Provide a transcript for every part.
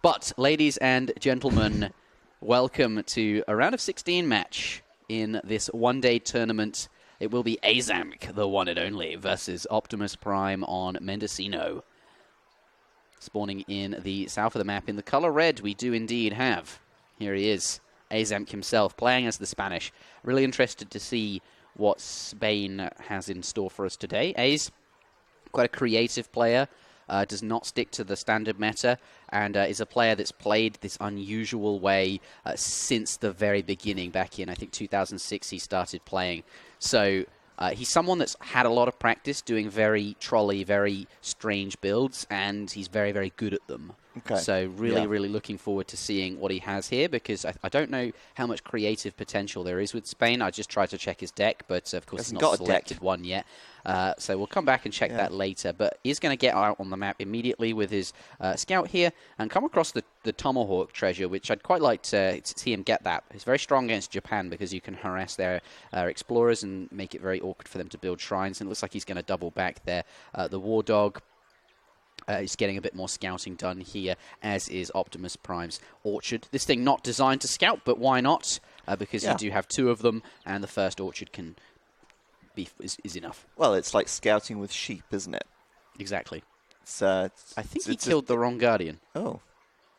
But, ladies and gentlemen, welcome to a round of 16 match in this one-day tournament. It will be Aizamk, the one and only, versus Optimus Prime on Mendocino. Spawning in the south of the map in the color red, we do indeed have. Here he is, Aizamk himself, playing as the Spanish. Really interested to see what Spain has in store for us today. Aiz, quite a creative player, does not stick to the standard meta, and is a player that's played this unusual way since the very beginning. Back in, I think, 2006, he started playing. So he's someone that's had a lot of practice doing very trolley, very strange builds, and he's very, very good at them. Okay. So really looking forward to seeing what he has here, because I don't know how much creative potential there is with Spain. I just tried to check his deck, but of course he's not selected one yet. So we'll come back and check that later. But he's going to get out on the map immediately with his scout here and come across the Tomahawk treasure, which I'd quite like to see him get that. He's very strong against Japan because you can harass their explorers and make it very awkward for them to build shrines. And it looks like he's going to double back there. The War Dog is getting a bit more scouting done here, as is Optimus Prime's Orchard. This thing not designed to scout, but why not? Because you do have two of them, and the first Orchard can be is enough. Well, it's like scouting with sheep, isn't it? Exactly. I think he killed the wrong Guardian. Oh,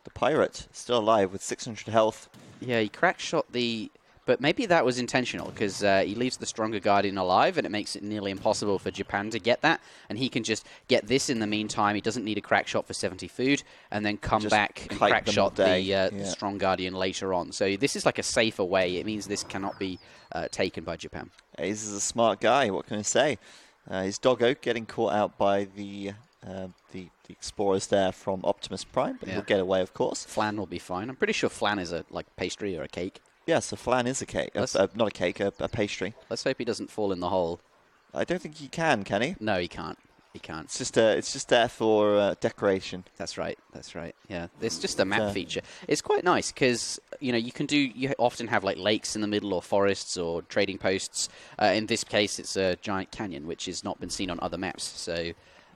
the pirate, still alive with 600 health. Yeah, he crack shot the... But maybe that was intentional, because he leaves the stronger Guardian alive, and it makes it nearly impossible for Japan to get that. And he can just get this in the meantime. He doesn't need a crack shot for 70 food, and then come back and crack shot the strong Guardian later on. So this is like a safer way. It means this cannot be taken by Japan. Ace is a smart guy, what can I say? His Doggo getting caught out by the explorers there from Optimus Prime, but he'll get away, of course. Flan will be fine. I'm pretty sure flan is a pastry or a cake. Yeah, so flan is a cake. Not a cake, a pastry. Let's hope he doesn't fall in the hole. I don't think he can he? No, he can't. He can't. It's just there for decoration. That's right. That's right. Yeah, it's just a map feature. It's quite nice because you often have like lakes in the middle or forests or trading posts. In this case, it's a giant canyon, which has not been seen on other maps. So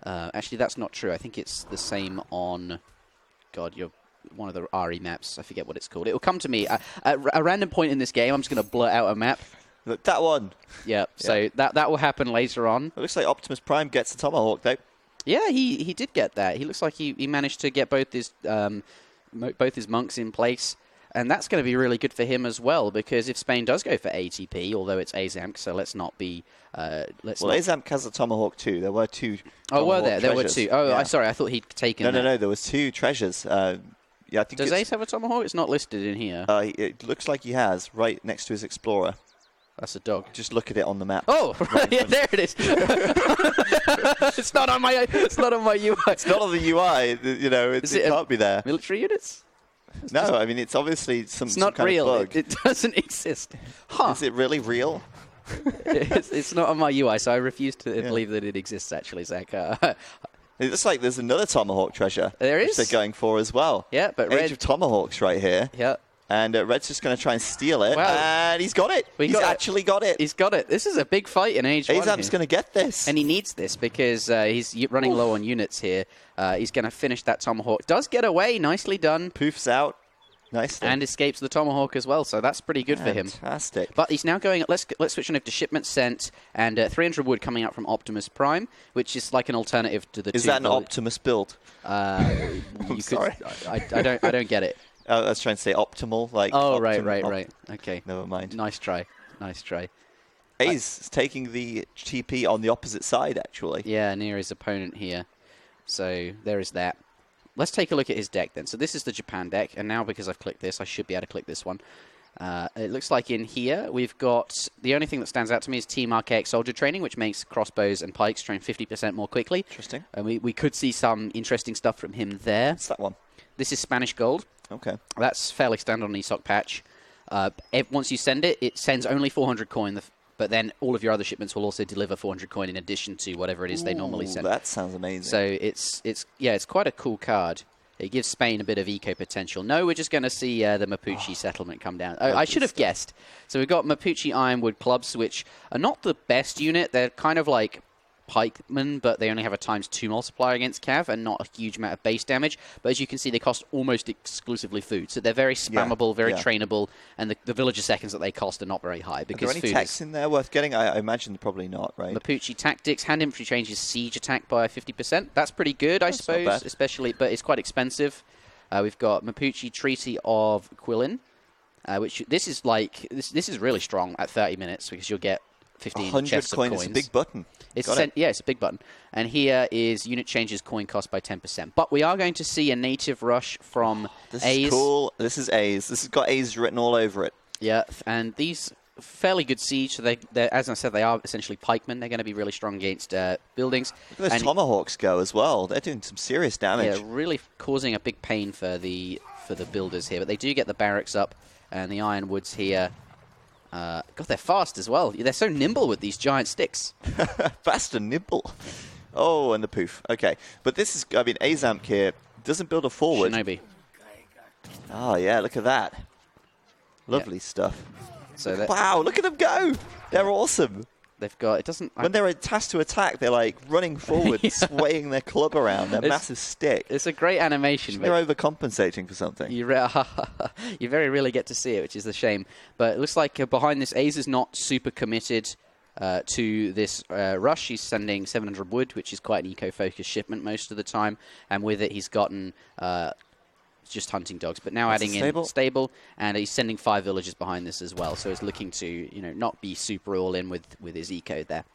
actually, that's not true. I think it's the same on. God, you're. One of the RE maps. I forget what it's called. It will come to me. At a random point in this game, I'm just going to blurt out a map. Look, that one. Yeah, so that will happen later on. It looks like Optimus Prime gets the Tomahawk, though. Yeah, he did get that. He looks like he managed to get both his monks in place. And that's going to be really good for him as well, because if Spain does go for ATP, although it's Aizamk, so let's not be... Aizamk has a Tomahawk too. There were two Tomahawk were there? There were two. Oh, yeah. Sorry, I thought he'd taken No, there was two treasures. Yeah, I think Does Ace have a Tomahawk? It's not listed in here. It looks like he has, right next to his Explorer. That's a dog. Just look at it on the map. Oh, right, yeah, there it is. It's not on my UI. It's not on the UI. It can't be there. Military units? No, I mean, it's obviously some not kind real. of bug. It doesn't exist. Huh. Is it really real? It's not on my UI, so I refuse to believe that it exists, actually, Zach. It looks like there's another Tomahawk treasure. There is? Which they're going for as well. Yeah, but Age of Tomahawks right here. Yeah. And Red's just going to try and steal it. Wow. And he's got it. He's actually got it. He's got it. This is a big fight in Age 1. Aizamk's going to get this. And he needs this because he's running low on units here. He's going to finish that Tomahawk. Does get away. Nicely done. Poofs out. Nicely. And escapes the Tomahawk as well, so that's pretty good for him. Fantastic. But he's now going... Let's switch on over to shipment sent and 300 wood coming out from Optimus Prime, which is like an alternative to the Is that an Optimus build? Sorry. I don't get it. I was trying to say optimal, like... Oh, right. Okay. Never mind. Nice try. Ace is taking the TP on the opposite side, actually. Yeah, near his opponent here. So there is that. Let's take a look at his deck then. So this is the Japan deck, and now because I've clicked this, I should be able to click this one. It looks like in here we've got... The only thing that stands out to me is Team Archaic Soldier Training, which makes crossbows and pikes train 50% more quickly. Interesting. And we could see some interesting stuff from him there. What's that one? This is Spanish Gold. Okay. That's fairly standard on ESOC Patch. Once you send it, it sends only 400 coin, but then all of your other shipments will also deliver 400 coin in addition to whatever it is they normally send. That sounds amazing. So it's quite a cool card. It gives Spain a bit of eco potential. No, we're just going to see the Mapuche settlement come down. I should have guessed. So we've got Mapuche Ironwood Clubs, which are not the best unit. They're kind of like pikemen, but they only have a ×2 multiplier against cav and not a huge amount of base damage. But as you can see, they cost almost exclusively food. So they're very spammable, very trainable, and the villager seconds that they cost are not very high. Because are there any techs in there worth getting? I imagine probably not, right? Mapuche tactics, hand infantry changes siege attack by 50%. That's pretty good, I suppose, especially, but it's quite expensive. We've got Mapuche Treaty of Quilin, which this is really strong at 30 minutes because you'll get 15 chests of coins. It's a big button. It's a big button. And here is unit changes coin cost by 10%. But we are going to see a native rush from This Aiz. is cool. This is Aiz. This has got Aiz written all over it. Yeah, and these fairly good siege. So they're, as I said, they are essentially pikemen. They're going to be really strong against buildings. Look at those tomahawks go as well. They're doing some serious damage. Yeah, really causing a big pain for the builders here. But they do get the barracks up, and the ironwoods here. God, they're fast as well. They're so nimble with these giant sticks. Fast and nimble. Oh, and the poof. Okay. But this is, I mean, Aizamk here doesn't build a forward. Shinobi. Oh, yeah, look at that. Lovely stuff. So wow, look at them go. They're awesome. They've got, it doesn't... When they're tasked to attack, they're like running forward, swaying their club around, their massive stick. It's a great animation. They're overcompensating for something. You very rarely get to see it, which is a shame. But it looks like behind this, Aiz is not super committed to this rush. He's sending 700 wood, which is quite an eco-focused shipment most of the time. And with it, he's gotten... just hunting dogs, but now adding in stable, and he's sending 5 villagers behind this as well. So he's looking to, not be super all in with his eco there.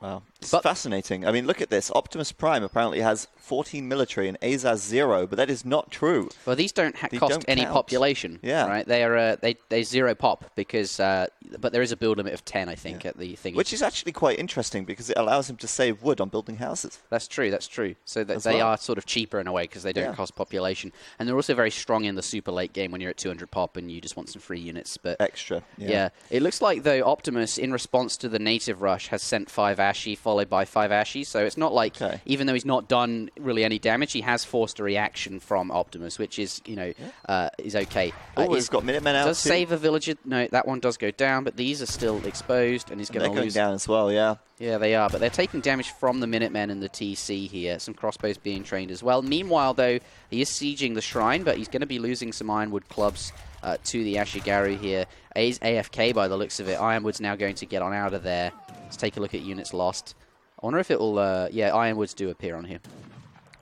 Wow, it's fascinating. I mean, look at this. Optimus Prime apparently has 14 military and Aiz has 0, but that is not true. Well, these don't cost any population. Yeah, right. They are they 0 pop because, but there is a build limit of 10, I think, at the thing. Which is actually quite interesting because it allows him to save wood on building houses. That's true. That's true. So that they are sort of cheaper in a way because they don't cost population, and they're also very strong in the super late game when you're at 200 pop and you just want some free units. But extra. Yeah. It looks like though Optimus, in response to the native rush, has sent 5 Ashy followed by 5 Ashy. So it's not like even though he's not done really any damage, he has forced a reaction from Optimus, which is is okay. Oh, he's got Minutemen out. Does save a villager? No, that one does go down, but these are still exposed, and he's going to lose. They're going down as well. Yeah. Yeah, they are, but they're taking damage from the Minutemen and the TC here. Some crossbows being trained as well. Meanwhile, though, he is sieging the shrine, but he's going to be losing some Ironwood clubs to the Ashigaru here. Aiz AFK by the looks of it. Ironwood's now going to get on out of there. Let's take a look at units lost. I wonder if it will... Ironwoods do appear on here.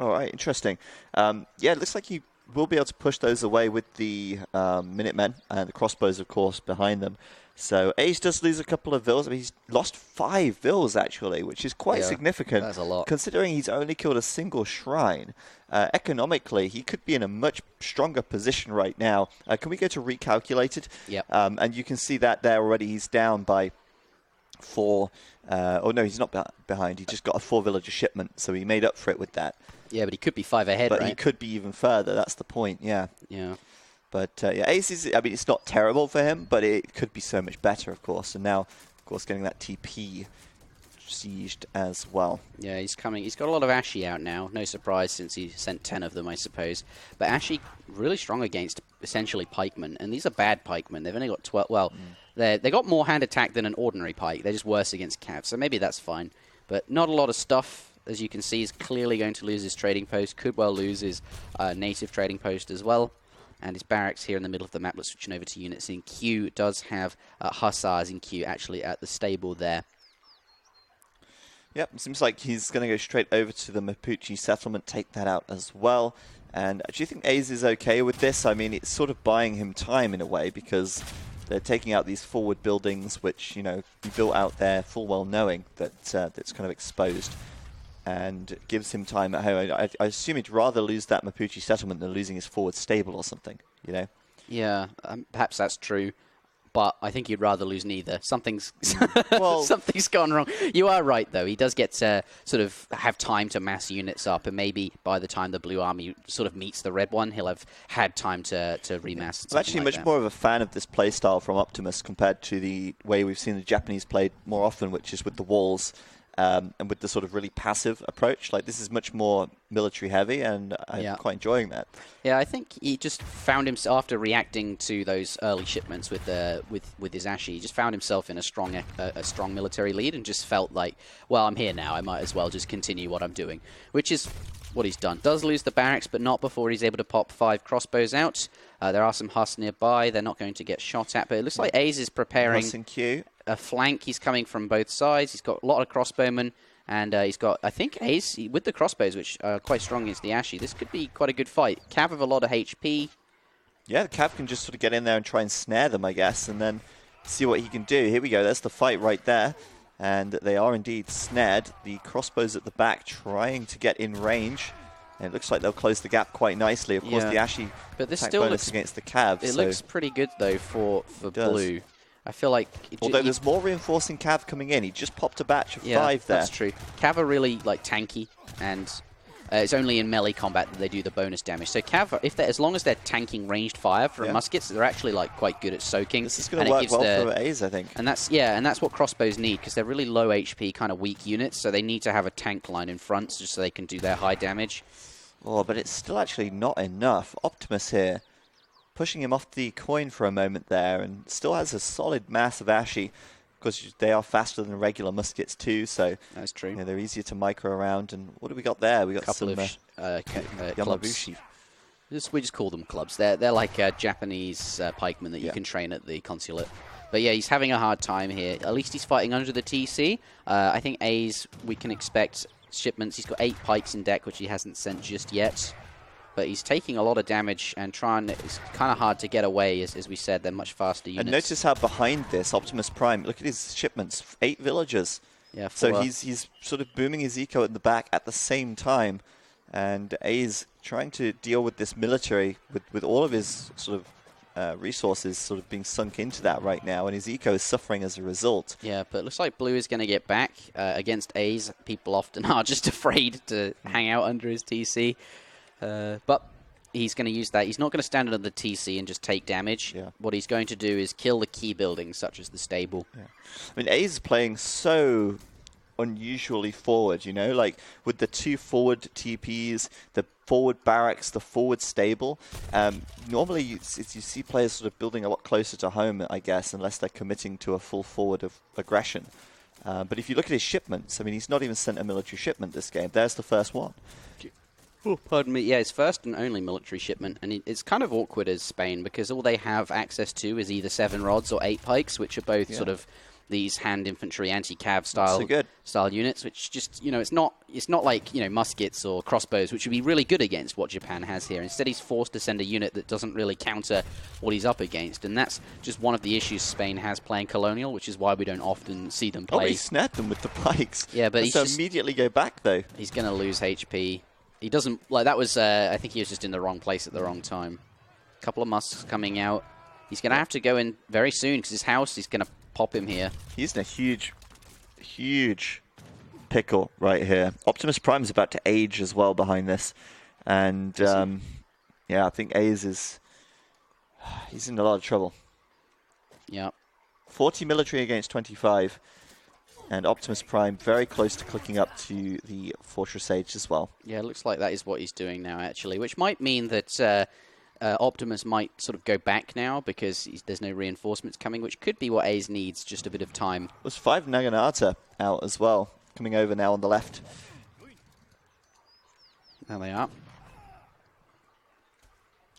All right, interesting. It looks like you will be able to push those away with the Minutemen and the crossbows, of course, behind them. So Aiz does lose a couple of vills. I mean, he's lost 5 vills, actually, which is quite significant. That's a lot. Considering he's only killed a single shrine. Economically, he could be in a much stronger position right now. Can we go to recalculated? Yep. And you can see that there already he's down by 4... oh, no, he's not behind. He just got a 4 villager shipment, so he made up for it with that. Yeah, but he could be 5 ahead, but he could be even further. That's the point, yeah. Yeah. But, Aiz is, I mean, it's not terrible for him, but it could be so much better, of course. And now, of course, getting that TP sieged as well. Yeah, he's coming. He's got a lot of Ashy out now. No surprise since he sent 10 of them, I suppose. But Ashy really strong against essentially pikemen. And these are bad pikemen. They've only got 12. Well, they got more hand attack than an ordinary pike. They're just worse against cav. So maybe that's fine. But not a lot of stuff. As you can see, he's clearly going to lose his trading post. Could well lose his native trading post as well. And his barracks here in the middle of the map. Let's switch over to units in queue. Does have hussars in queue actually at the stable there. Yep, seems like he's going to go straight over to the Mapuche settlement, take that out as well. And do you think Aiz is okay with this? I mean, it's sort of buying him time in a way because they're taking out these forward buildings, which, he built out there full well knowing that that's kind of exposed. And gives him time at home. I assume he'd rather lose that Mapuche settlement than losing his forward stable or something, Yeah, perhaps that's true. But I think he'd rather lose neither. Something's gone wrong. You are right, though. He does get to sort of have time to mass units up, and maybe by the time the blue army sort of meets the red one, he'll have had time to remass. I'm actually much more of a fan of this playstyle from Optimus compared to the way we've seen the Japanese played more often, which is with the walls and with the sort of really passive approach. Like, this is much more military heavy, and I'm quite enjoying that. Yeah, I think he just found himself, after reacting to those early shipments with his Ashe, he just found himself in a strong military lead and just felt like, well, I'm here now, I might as well just continue what I'm doing, which is what he's done. Does lose the barracks, but not before he's able to pop 5 crossbows out. There are some husks nearby. They're not going to get shot at, but it looks like Aze is preparing a flank. He's coming from both sides. He's got a lot of crossbowmen, and he's got, I think, Aze with the crossbows, which are quite strong against the Ashe. This could be quite a good fight. Cav with a lot of HP. Yeah, the Cav can just sort of get in there and try and snare them, I guess, and then see what he can do. Here we go. That's the fight right there. And they are indeed snared. The crossbows at the back trying to get in range. And it looks like they'll close the gap quite nicely. Of course, the Ashe attack bonus against the Cav. It looks pretty good, though, for blue. I feel like... Although there's more reinforcing Cav coming in. He just popped a batch of 5 there. That's true. Cav are really tanky, and it's only in melee combat that they do the bonus damage. So Cav, as long as they're tanking ranged fire from muskets, they're actually quite good at soaking. This is going to work well for Aze, I think. And that's what crossbows need, because they're really low HP, kind of weak units. So they need to have a tank line in front just so they can do their high damage. Oh, but it's still actually not enough. Optimus here, pushing him off the coin for a moment there, and still has a solid mass of Ashe, because they are faster than regular muskets too, so that's true. They're easier to micro around. And what do we got there? We got some Yamabushi. We just call them clubs. They're like Japanese pikemen that you can train at the consulate. But yeah, he's having a hard time here. At least he's fighting under the TC. I think Aze, we can expect shipments. He's got 8 pikes in deck, which he hasn't sent just yet. But he's taking a lot of damage and it's kind of hard to get away, as we said. They're much faster units. And notice how behind this, Optimus Prime, look at his shipments, 8 villagers. Yeah, so he's sort of booming his eco in the back at the same time. And Aze trying to deal with this military, with all of his sort of resources sort of being sunk into that right now, and his eco is suffering as a result. Yeah, but it looks like blue is going to get back against Aze. People often are just afraid to hang out under his TC. But he's going to use that. He's not going to stand under the TC and just take damage. Yeah. What he's going to do is kill the key buildings, such as the stable. Yeah. I mean, Aze is playing so unusually forward, you know, like with the 2 forward TPs, the forward barracks, the forward stable. Normally you see players sort of building a lot closer to home, I guess, unless they're committing to a full forward of aggression. But if you look at his shipments, I mean, he's not even sent a military shipment this game. There's the first one. Oh, pardon me. Yeah, his first and only military shipment, and it's kind of awkward as Spain, because all they have access to is either 7 rods or 8 pikes, which are both sort of these hand infantry anti-cav style units, which just, it's not like, muskets or crossbows, which would be really good against what Japan has here. Instead, he's forced to send a unit that doesn't really counter what he's up against, and that's just one of the issues Spain has playing Colonial, which is why we don't often see them play. Oh, he snapped them with the pikes. Yeah, but he's immediately go back though. He's going to lose HP. He doesn't, that was, I think he was just in the wrong place at the wrong time. A couple of musks coming out. He's going to have to go in very soon, because his house, he's going to pop him here. He's in a huge, huge pickle right here. Optimus Prime is about to age as well behind this. And, yeah, I think Aze he's in a lot of trouble. Yeah. 40 military against 25. And Optimus Prime very close to clicking up to the Fortress Age as well. Yeah, it looks like that is what he's doing now, actually, which might mean that Optimus might sort of go back now, because there's no reinforcements coming, which could be what Aze needs, just a bit of time. There's 5 Naginata out as well, coming over now on the left. There they are.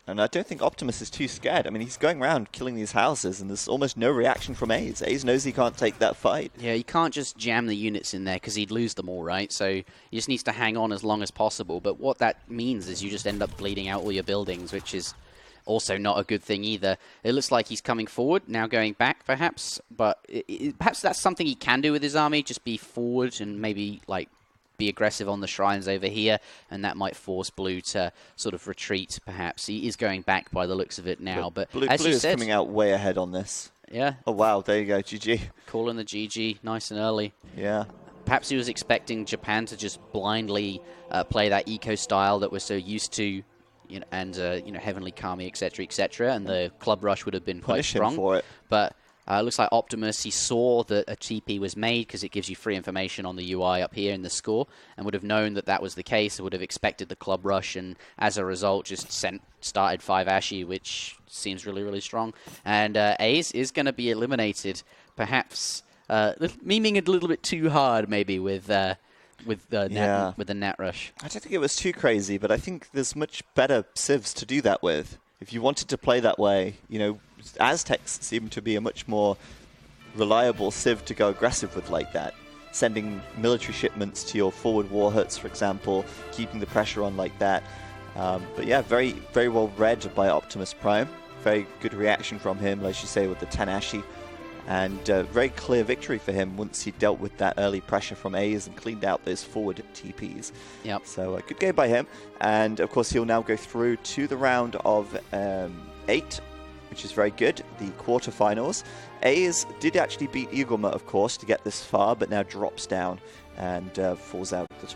And I don't think Optimus is too scared. I mean, he's going around killing these houses, and there's almost no reaction from Aze. Aze knows he can't take that fight. Yeah, you can't just jam the units in there, because he'd lose them all, right? So he just needs to hang on as long as possible. But what that means is you just end up bleeding out all your buildings, which is also not a good thing either. It looks like he's coming forward, now going back, perhaps. But perhaps that's something he can do with his army, just be forward and maybe, be aggressive on the shrines over here, and that might force blue to sort of retreat, perhaps. He is going back by the looks of it now, but blue as you said, is coming out way ahead on this. Yeah. Oh, wow, there you go, GG. Calling the GG nice and early. Yeah. Perhaps he was expecting Japan to just blindly play that eco style that we're so used to, and Heavenly Kami, etc., etc., and the club rush would have been quite strong. Him for it. But Looks like Optimus, he saw that a TP was made because it gives you free information on the UI up here in the score, and would have known that that was the case, would have expected the club rush, and as a result just started 5 Ashy, which seems really, really strong. And Aze is going to be eliminated, perhaps memeing it a little bit too hard maybe with the net rush. I don't think it was too crazy, but I think there's much better civs to do that with. If you wanted to play that way, you know, Aztecs seem to be a much more reliable civ to go aggressive with like that. Sending military shipments to your forward war huts, for example, keeping the pressure on like that. But yeah, very, very well read by Optimus Prime. Very good reaction from him, as you say, with the 10 Ashy. And very clear victory for him once he dealt with that early pressure from A's and cleaned out those forward TPs. Yep. So good game by him. And of course, he'll now go through to the round of 8, which is very good, the quarterfinals. A's did actually beat Igorma, of course, to get this far, but now drops down and falls out of the tournament.